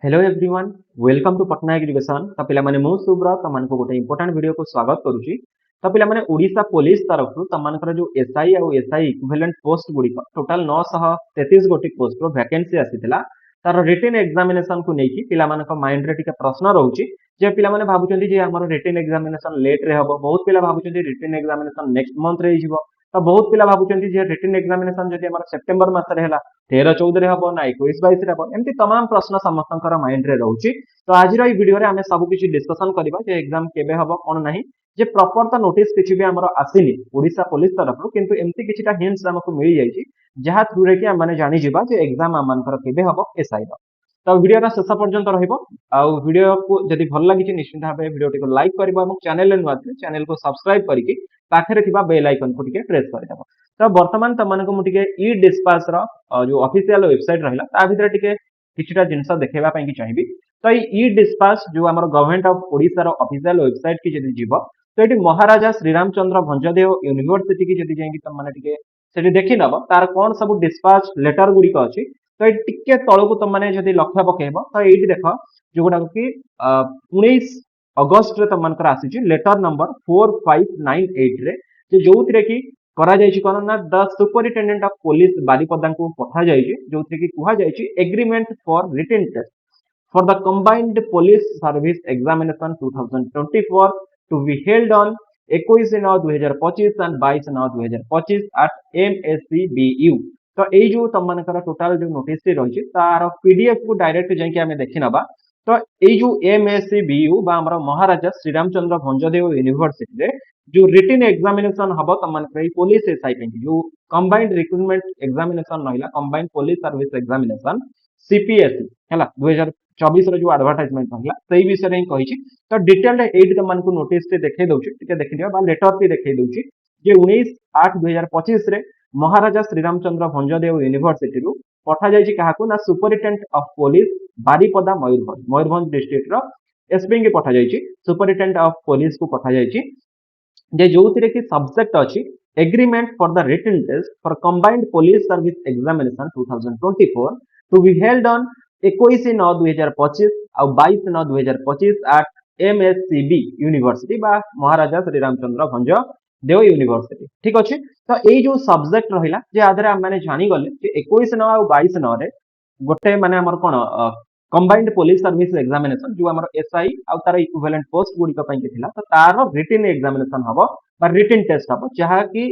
Hello everyone welcome to Patna education तो पिला माने मु सुब्रत तमन को गोटे इंपोर्टेंट वीडियो को स्वागत करूची। तो पिला माने ओडिशा पुलिस तरफ तमनकर जो एसआई और एसआई इक्विवेलेंट पोस्ट गुडी टोटल 933 गोटी पोस्ट रो वैकेंसी आसीथिला। तार रिटन एग्जामिनेशन को नेकी पिला मानक माइंड रे टिके प्रश्न रहउची जे पिला माने भाबुचंदी जे हमर रिटन एग्जामिनेशन लेट रे हबो। बहुत पिला भाबुचंदी रिटन एग्जामिनेशन नेक्स्ट मंथ रे हिजबो। तो बहुत पिला भाबुचंदी जे रिटन एग्जामिनेशन जदि हमर सितंबर मास रे हला 13-14 हम ना 21-22 हम एमती तमाम प्रश्न समस्त माइंड रे रोचे। तो आज वीडियो रे आम सब किसी डिस्कसन करबा जे एग्जाम केबे हबो कोन नाही जे प्रॉपर तो नोटिस किछि भी हमर आसीनी ओडिशा पुलिस तरफ किंतु एमती किछिटा हिंट्स हमको मिल जाइछि जहा थ्रू रे कि हम माने जानि जिबा जे एग्जाम हम मानकर केबे हबो एसआई रो। तो वीडियो रा शेष पर्यंत रहइबो आ वीडियो को जदि भल लागि निश्चित भाबे वीडियो टिको लाइक करबो और चैनल रे चैनल को सब्सक्राइब करिकि पाखरे थिबा बेल आइकन को टिके प्रेस करदेबो। तो वर्तमान तम मानक मु टिके ई डिस्पाच रो जो ऑफिशियल वेबसाइट रहिला ता भितर टिके किछिटा जिंस देखेबा पई कि चाहिबी। तो ई डिस्पाच जो हमर गवर्नमेंट ऑफ ओडिसा रो ऑफिशियल वेबसाइट की जदि जीवो तो एटी महाराजा श्रीरामचंद्र भंजदेव यूनिवर्सिटी की जदि जाई तम माने टिके सेठी देखि नबो तार कोन सब डिस्पाच लेटर गुडी को अछि। तो एटी टिके तळको तम माने जदि लक्ष्य पकेबो तो एटी देखो जो गुडा कि 19 अगस्त रे तम मानकर आसी लेटर नंबर 4598 रे जे जोउतरे कि करा जायछि कोन ना the superintendent of police Baripada को पठा जायछि जोउतरे कि कुहा जायछि agreement for written test for the combined police service examination 2024 to be held on 21/9/2025 and 22/9/2025 at MSCBU. तो एई जो तम मानकर टोटल जो नोटिस रे रहिछि तार पीडीएफ को डायरेक्ट जाय कि हमें देखि नबा। तो एई जो एमएससीबीयू बा हमर महाराजा श्रीरामचंद्र भंजदेव यूनिवर्सिटी रे जो रिटन एग्जामिनेशन हबो तम मानकर पुलिस एसआई पे जो कंबाइंड रिक्रूटमेंट एग्जामिनेशन नहिला combined police service examination CPSE हला 2024 रो जो एडवर्टाइजमेंट नहिला सेही विषय रे कहिछि। तो डिटेल रे एट तम मानकु नोटिस से देखै दउछि टिके देखि दियो बा लेटर पे देखै दउछि जे 19/8/2025 रे महाराजा श्रीरामचंद्र भंजदेव यूनिवर्सिटी रु पठा जायछि काहाकू ना superintendent of police Baripada Mayurbhanj district रो एसपी के पठा जायछि सुपरिटेंडेंट ऑफ पुलिस को पठा जायछि जे जोउतिरे कि सब्जेक्ट अछि agreement for the written test for combined police service examination 2024 to be held on 21/9/2025 और 22/9/2025 एट एमएससीबी यूनिवर्सिटी बा महाराजा श्रीरामचंद्र भंज देव यूनिवर्सिटी। ठीक अछि। तो एई जो सब्जेक्ट रहिला जे आदरे हम माने जानि गले जे 21/9 और 22/9 रे गोटे माने हमर कोन कंबाइंड पुलिस सर्विस एग्जामिनेशन जो हमर एसआई आ तार इक्विवेलेंट पोस्ट गुडी का पई थिला तो तार रिटन एग्जामिनेशन हबो बा रिटन टेस्ट हबो जहा कि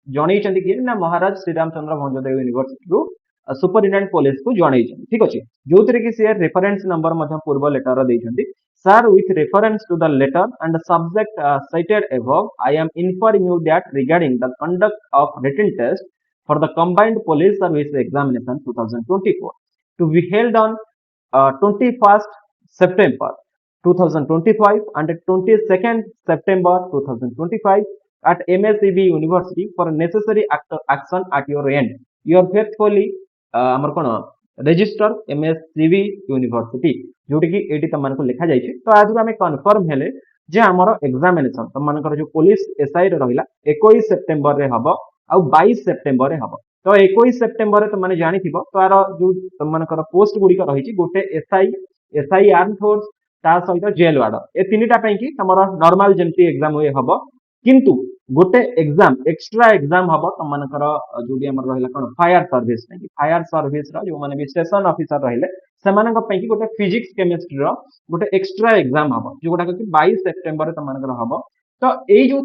जणै चंदी कि ना महाराज श्रीरामचंद्र भंजदेव यूनिवर्सिटी रु सुपरिटेंडेंट पुलिस को जणै चंदी। ठीक अछि। जोतरे कि से रेफरेंस नंबर मध्य पूर्व लेटर रो दैछंती sir with reference to the letter and subject cited above I am informing you that regarding the conduct of written test for the combined police service examination 2024 to be held on 21st September 2025 and 22nd September 2025 at MSCB University for necessary action at your end. Your faithfully हमर कोन register MSCB university जोटी कि eighty तम मानको लिखा जायछि। तो आज हमें confirm हेले जे हमर एग्जामिनेशन तम मानकर जो पुलिस एसआई रे रहिला 21 सितंबर रे हबो आ 22 सितंबर रे हबो। तो 21 सितंबर रे त माने जानि थिबो तार जो तम मानकर पोस्ट गुडी का रहिछि गोटे एसआई आर्म फोर्स ता सहित जेल वार्ड ए तीनटा पई कि हमर नॉर्मल जेमती एग्जाम होय हबो किंतु गोटे एग्जाम एक्स्ट्रा एग्जाम हबो तम मानकर जोडी हमर रहिला कोन फायर सर्विस पई फायर सर्विस रो जो माने भी स्टेशन ऑफिसर रहिले सेमानक पई कि गोटे फिजिक्स केमिस्ट्री रो गोटे एक्स्ट्रा एग्जाम हबो जोटा कि 22 सितंबर रे तम मानकर हबो। तो एई जो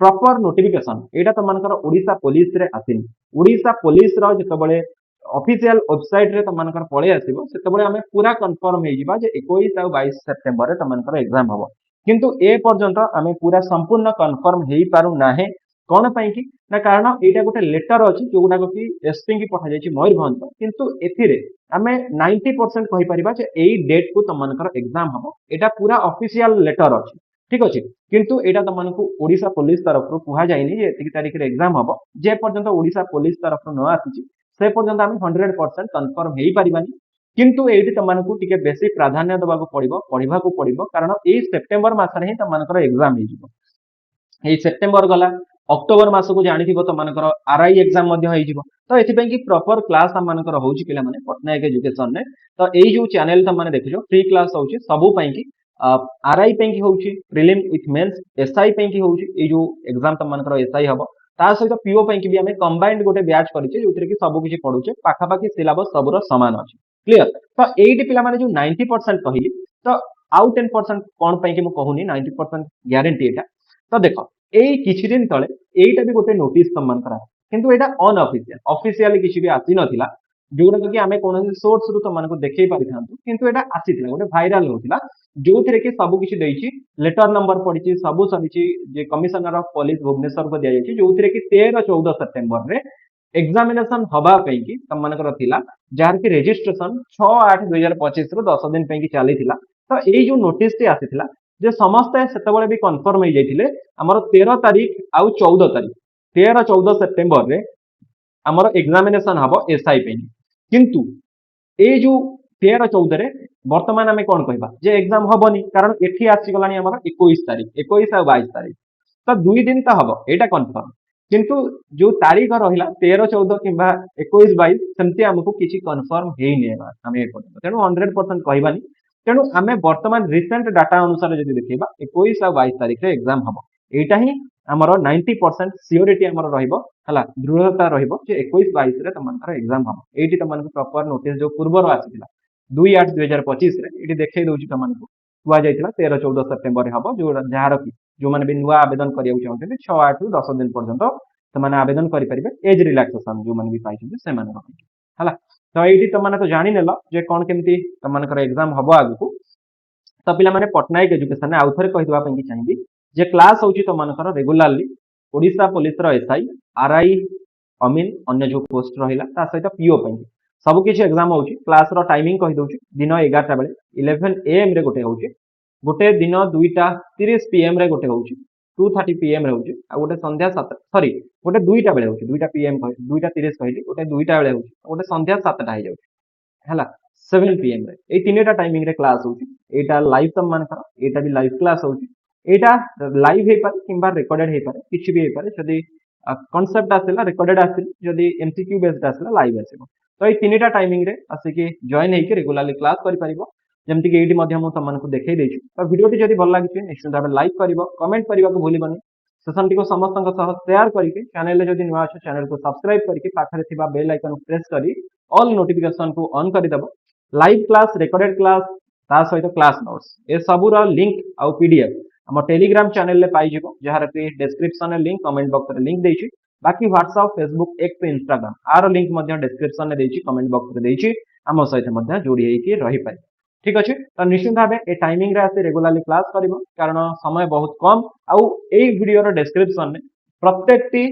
प्रॉपर नोटिफिकेशन एटा तम मानकर ओडिसा पुलिस रे आसिन ओडिसा पुलिस रो जतबळे ऑफिशियल वेबसाइट रे तम मानकर पळे आसीबो सेतबळे हमें पूरा कंफर्म हे जिबा जे 21 और 22 सितंबर रे तम मानकर एग्जाम हबो किंतु ए पर्यंत आमे पूरा संपूर्ण कंफर्म हेई पारु नाहे कोन पई कि ना कारण एटा गोटे लेटर अछि जोगुडा कि एसपी की पठा जायछि मयूरभंज किंतु एथिरे आमे 90% कहि परिबा जे एई डेट को तम मानकर एग्जाम हबो एटा पूरा ऑफिशियल लेटर अछि। ठीक अछि। किंतु एटा तम मानको ओडिसा पुलिस तरफ रु कुहा जायनि जे एतिक तारिख रे एग्जाम हबो जे पर्यंत ओडिसा पुलिस तरफ रु न आसीछि से पर्यंत आमे 100% कंफर्म हेई परिबानी किंतु एठी तमानकु टिके बेसी प्राधान्य दबाको पड़िबो पढिबा को पड़िबो कारण ए सितंबर मास रे ही तमानकर एग्जाम हे जिवो ए सितंबर गला अक्टोबर मास को जानिथिबो तो मानकर आरआई एग्जाम मध्य होइजिबो तो एथि पई कि प्रॉपर क्लास हम मानकर होउची पिला माने पटनायक एजुकेशन ने तो एई जो चैनल त माने देखिजो फ्री क्लास होउची सबु पई कि आरआई पई कि होउची प्रीलिम विथ मेंस एसआई पई कि होउची एई जो एग्जाम त मानकर एसआई हबो ता सहित पीओ पई कि भी हमें कंबाइंड गोटे बैच करिचे जोथिरे कि सबु किछि पढुचे पाखा पाखी सिलेबस सबुर समान अछि क्लियर तो एइटी पिला माने जो 90% कहिली तो आउ 10% कोन पई कि मु कहूनी 90% ग्यारंटी एटा तो देखो एई किछि दिन तळे एइटा भी गोटे नोटिस सम्मान करा किंतु एटा अनऑफिशियल ऑफिशियली किछि भी आसी नथिला जोटा कि आमे कोनोसी सोर्स रु तमनको देखै पारिथांतु किंतु एटा आसीथिला गोटे भाइराल होतिला जोथिरे कि सबु किछि देइछि लेटर नंबर पडिछि सबु सरिछि जे कमिशनर ऑफ पुलिस भुवनेश्वर को दिया जाइछि जोथिरे कि 13 14 सितंबर रे एग्जामिनेशन हबा पई कि तमनकर थिला जार कि रजिस्ट्रेशन 6 8 2025 रु 10 दिन पई कि चलीथिला तो एई जो नोटिस टी आसीथिला जे समस्त सेतबेले भी कन्फर्म हो जाइथिले हमर 13 तारीख आउ 14 तारीख 13 14 सितंबर रे हमर एग्जामिनेशन हबो एसआई पे किंतु ए जो 13 14 रे वर्तमान आमे कोन कहबा जे एग्जाम हबनी कारण एठी आसी गलानी हमर 21 तारीख 21 आ 22 तारीख तो 2 दिन त हबो एटा कन्फर्म किंतु जो तारीख रहिला 13 14 किबा 21 22 सेमति हमकु किछि कन्फर्म हेइ नेबा आमे तेनु 100% कहबानी तेणु आमे वर्तमान रिसेंट डाटा अनुसार जदि देखिबा 21 आ 22 तारीख रे एग्जाम हबो एटा ही हमर 90% सियोरिटी हमर रहइबो हला दृढ़ता रहइबो जे 21 22 रे तमनकर एग्जाम हबो एटी तमनको प्रॉपर नोटिस जो पूर्वर आसीथिला 2 8 2025 रे एटी देखै दउची तमनको हुआ जाइथिला 13 14 सितंबर रे हबो जो जहार कि जो माने भी नुआ आवेदन करिया चाहते 6 8 रु 10 दिन पर्यंत तमाने आवेदन करि परिबे एज रिलैक्सेशन जो माने भी पाइछन से माने हला तो एटी तमाने तो जानि नेलो जे कोन केमती तमनकर एग्जाम हबो आगु तो पिला माने पटनायक एजुकेशन ने आउथरे कहि दवा पई चाहिबी जे क्लास होची तमनकर रेगुलरली ओडिसा पुलिस रो एसआई आरआई अमीन अन्य जो पोस्ट रहिला ता सहित पीओ पई सब किछि एग्जाम होची क्लास रो टाइमिंग कहि दउची दिन 11टा बेले 11 एएम रे गोटे होची गोटे दिन 2:30 पीएम रे गोटे होची 2:30 पीएम रे होची आ गोटे संध्या 7 सॉरी गोटे 2टा बेले होची 2टा पीएम 2:30 कहली गोटे 2टा बेले होची गोटे संध्या 7टा हो जाउची हला 7 पीएम रे ए तीनटा टाइमिंग रे क्लास होची एटा लाइव तम मानकर एटा भी लाइव क्लास होची एटा लाइव हे पारे किंबा रिकॉर्डेड हे पारे किछि भी हे पारे जदी कांसेप्ट आसेला रिकॉर्डेड आसेल जदी एमसीक्यू बेस्ड आसेला लाइव आसेबो तो ए तीनटा टाइमिंग रे आसे कि जॉइन हे कि रेगुलरली क्लास करि परिबो जेमति कि एडी मध्यम तमनको देखै दैछु तो वीडियो टी जदी भल लागिछि निश्चित भाबे लाइक करिवो कमेंट करिवा को भूलिबनी सेशन टी को समस्तक सह शेयर करिके चैनल रे जदी नुवा छ चैनल को सब्सक्राइब करिके पाखरे थिबा बेल आइकन प्रेस करी ऑल नोटिफिकेशन को ऑन करि दबो लाइव क्लास रिकॉर्डेड क्लास ता सहित क्लास नोट्स ए सबुरा लिंक आउ पीडीएफ हम टेलीग्राम चैनल ले पाई जिवो जहार कि डिस्क्रिप्शन रे लिंक कमेंट बॉक्स रे लिंक देछि बाकी व्हाट्सएप फेसबुक एक्स इंस्टाग्राम आरो लिंक मध्ये डिस्क्रिप्शन रे देछि कमेंट बॉक्स रे देछि हम सहित मध्ये जोड़ी हेइ कि रहि पाइ ठीक अछि तो निश्चित भाबे ए टाइमिंग रे आसे रेगुलरली क्लास करिवो कारण समय बहुत कम आउ एई वीडियो रो डिस्क्रिप्शन में प्रत्येक टी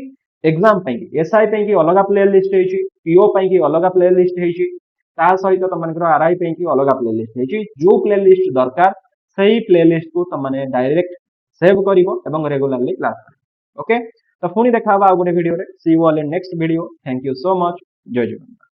एग्जाम पई एसआई पई की अलगा प्ले लिस्ट हेछि पीओ पई की अलगा प्ले लिस्ट हेछि ता सहित तमनकर आरआई पई की अलगा प्ले लिस्ट हेछि जो प्ले लिस्ट दरकार सही प्ले लिस्ट को तमने डायरेक्ट सेव करिवो एवं रेगुलरली क्लास करिवो ओके तो पुनी देखा आ गोटे वीडियो रे see you all in next video thank you so much जय जगन्नाथ।